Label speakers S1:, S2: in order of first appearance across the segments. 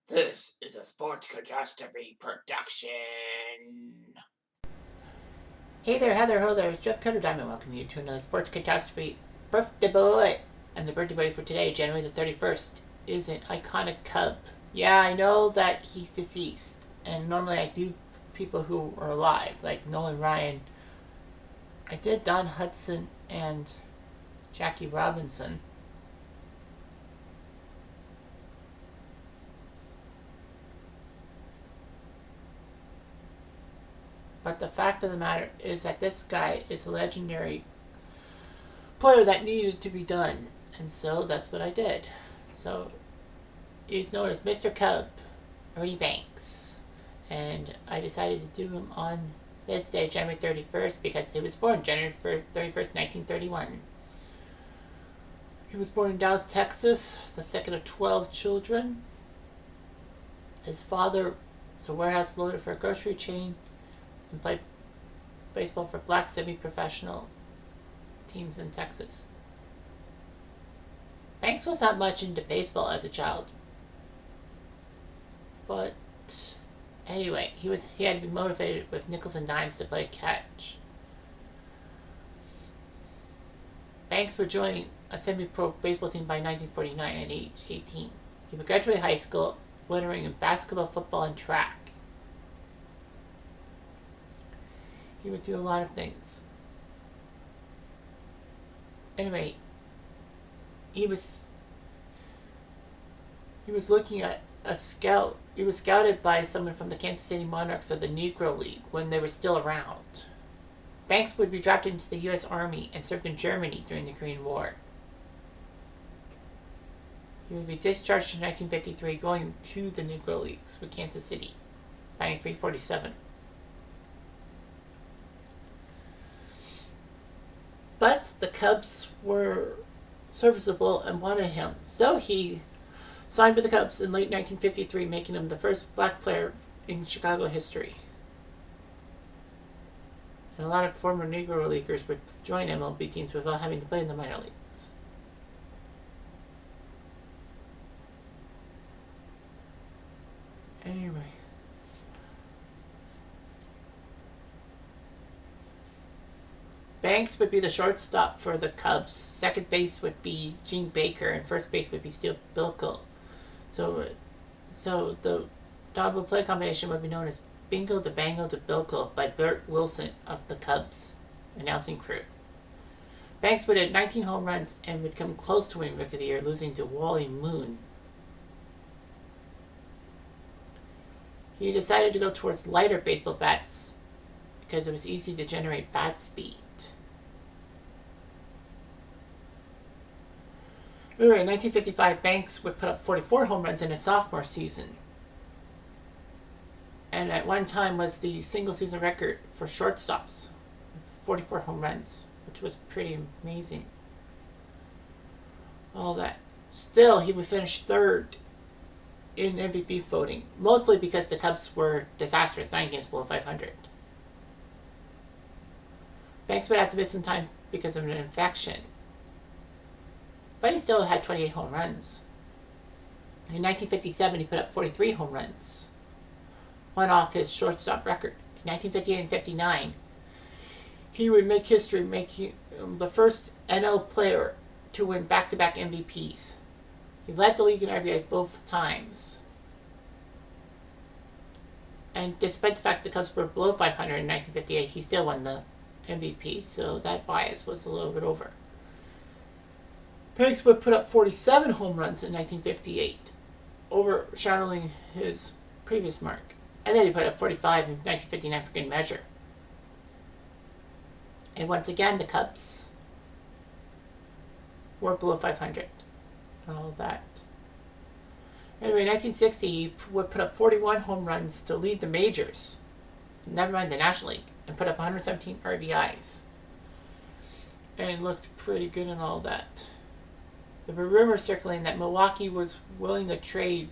S1: This is a Sports Catastrophe production. Hey there, Heather, ho there, it's Jeff Cutastrophe, welcome you to another Sports Catastrophe birthday boy. And the birthday boy for today, January the 31st, is an iconic Cub. Yeah, I know that he's deceased, and normally I do people who are alive, like Nolan Ryan. I did Don Hudson and Jackie Robinson. But the fact of the matter is that this guy is a legendary player that needed to be done. And so that's what I did. So he's known as Mr. Cub, Ernie Banks. And I decided to do him on this day, January 31st, because he was born January 31st, 1931. He was born in Dallas, Texas, the second of 12 children. His father was a warehouse loader for a grocery chain and played baseball for black semi-professional teams in Texas. Banks was not much into baseball as a child, but anyway, he had to be motivated with nickels and dimes to play catch. Banks would join a semi-pro baseball team by 1949 at age 18. He would graduate high school, winning in basketball, football, and track. He would do a lot of things. Anyway, he was looking at a scout. He was scouted by someone from the Kansas City Monarchs of the Negro League when they were still around. Banks would be drafted into the U.S. Army and served in Germany during the Korean War. He would be discharged in 1953, going to the Negro Leagues with Kansas City, batting .347. But the Cubs were serviceable and wanted him, so he signed with the Cubs in late 1953, making him the first black player in Chicago history. And a lot of former Negro Leaguers would join MLB teams without having to play in the minor leagues. Anyway. Banks would be the shortstop for the Cubs. Second base would be Gene Baker, and first base would be Steve Bilko. So the double play combination would be known as Bingo to Bango to Bilko by Bert Wilson of the Cubs announcing crew. Banks would hit 19 home runs and would come close to winning Rookie of the Year, losing to Wally Moon. He decided to go towards lighter baseball bats because it was easy to generate bat speed. Anyway, in 1955, Banks would put up 44 home runs in his sophomore season. And at one time was the single season record for shortstops. 44 home runs, which was pretty amazing. All that. Still, he would finish third in MVP voting, mostly because the Cubs were disastrous, 9 games below 500. Banks would have to miss some time because of an infection, but he still had 28 home runs. In 1957, he put up 43 home runs, one off his shortstop record. In 1958 and 59, he would make history, making the first NL player to win back-to-back MVPs. He led the league in RBI both times. And despite the fact the Cubs were below 500 in 1958, he still won the MVP, so that bias was a little bit over. Banks would put up 47 home runs in 1958, overshadowing his previous mark. And then he put up 45 in 1959 for good measure. And once again, the Cubs were below 500 and all that. Anyway, in 1960, he would put up 41 home runs to lead the majors, never mind the National League, and put up 117 RBIs. And looked pretty good and all that. There were rumors circulating that Milwaukee was willing to trade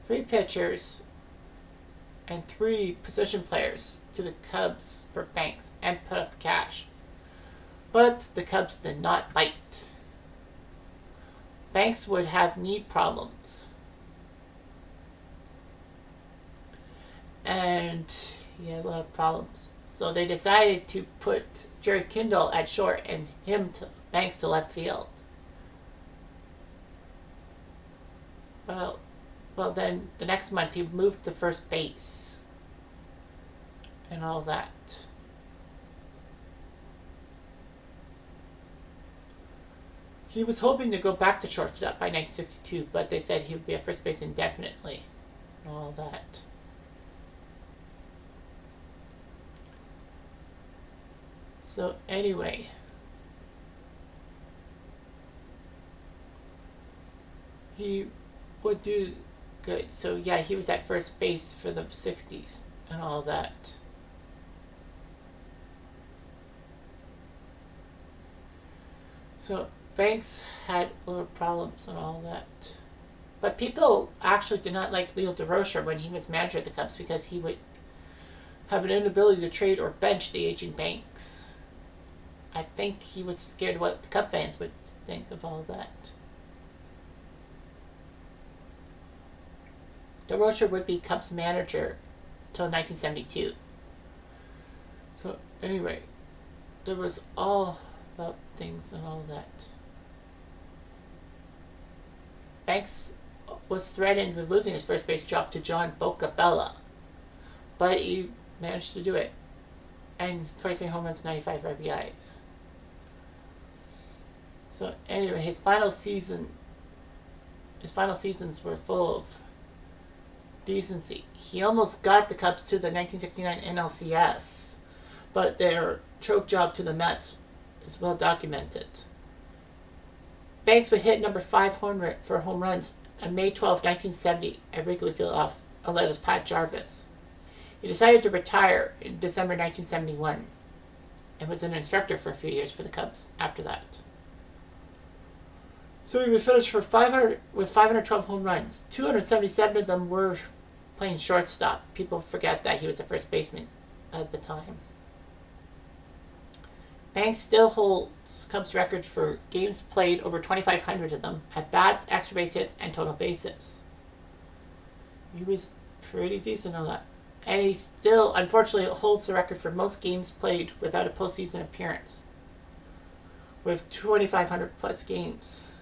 S1: 3 pitchers and 3 position players to the Cubs for Banks and put up cash. But the Cubs did not bite. Banks would have knee problems and he had a lot of problems. So they decided to put Jerry Kindle at short and Banks to left field. Well, then the next month he moved to first base and all that. He was hoping to go back to shortstop by 1962, but they said he would be at first base indefinitely and all that. So anyway, he would do good. So yeah, he was at first base for the 60s and all that. So Banks had little problems and all that. But people actually did not like Leo DeRocher when he was manager of the Cubs because he would have an inability to trade or bench the aging Banks. I think he was scared of what the Cub fans would think of all that. DeRocher would be Cubs manager till 1972. So anyway, there was all about things and all that. Banks was threatened with losing his first base job to John Bocabella, but he managed to do it. And 23 home runs, 95 RBIs. So anyway, his final seasons were full of decency. He almost got the Cubs to the 1969 NLCS, but their choke job to the Mets is well documented. Banks would hit number 5 for home runs on May 12, 1970 at Wrigley Field off Atlanta's Pat Jarvis. He decided to retire in December 1971 and was an instructor for a few years for the Cubs after that. So he would finish with 512 home runs. 277 of them were playing shortstop. People forget that he was a first baseman at the time. Banks still holds Cubs record for games played, over 2,500 of them, at bats, extra base hits, and total bases. He was pretty decent on that. And he still, unfortunately, holds the record for most games played without a postseason appearance, with 2,500 plus games.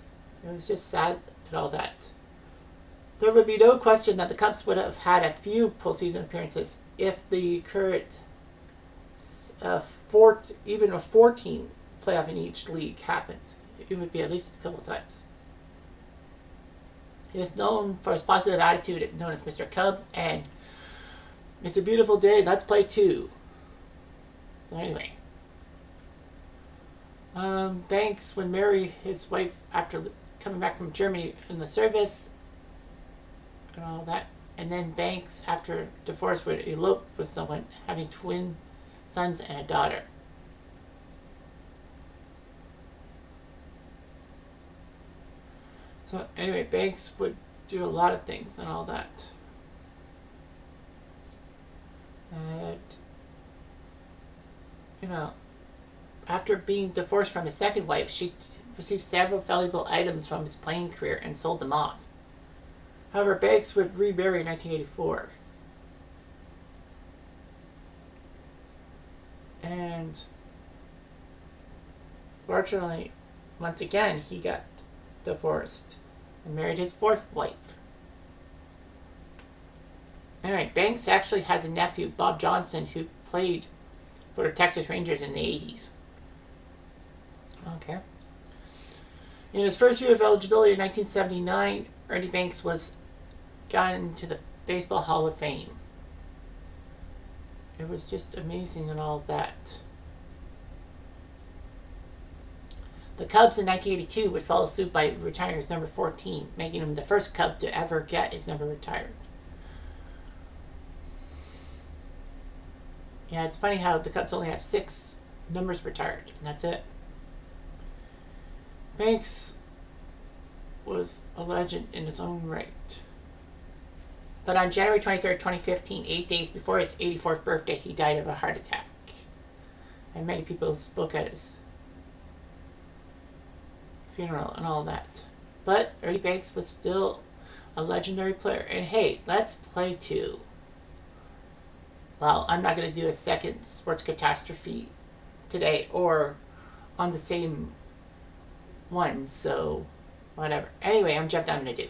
S1: It was just sad and all that. There would be no question that the Cubs would have had a few postseason appearances if the current even a 14 playoff in each league happened. It would be at least a couple times. He was known for his positive attitude, known as Mr. Cub, and it's a beautiful day, let's play two. So anyway, Banks would marry his wife after coming back from Germany in the service and all that. And then Banks, after divorce, would elope with someone, having twin sons and a daughter. So anyway, Banks would do a lot of things and all that. And, after being divorced from his second wife, she received several valuable items from his playing career and sold them off. However, Banks would remarry in 1984. And fortunately, once again, he got divorced and married his fourth wife. Anyway, Banks actually has a nephew, Bob Johnson, who played for the Texas Rangers in the 80s. Okay. In his first year of eligibility in 1979, Ernie Banks was gotten into the Baseball Hall of Fame. It was just amazing and all of that. The Cubs in 1982 would follow suit by retiring his number 14, making him the first Cub to ever get his number retired. Yeah, it's funny how the Cubs only have 6 numbers retired, and that's it. Banks was a legend in his own right. But on January 23rd, 2015, 8 days before his 84th birthday, he died of a heart attack. And many people spoke at his funeral and all that. But Ernie Banks was still a legendary player. And hey, let's play two. Well, I'm not going to do a second sports catastrophe today or on the same one, so whatever. Anyway, I'm Jeff. I'm going to do.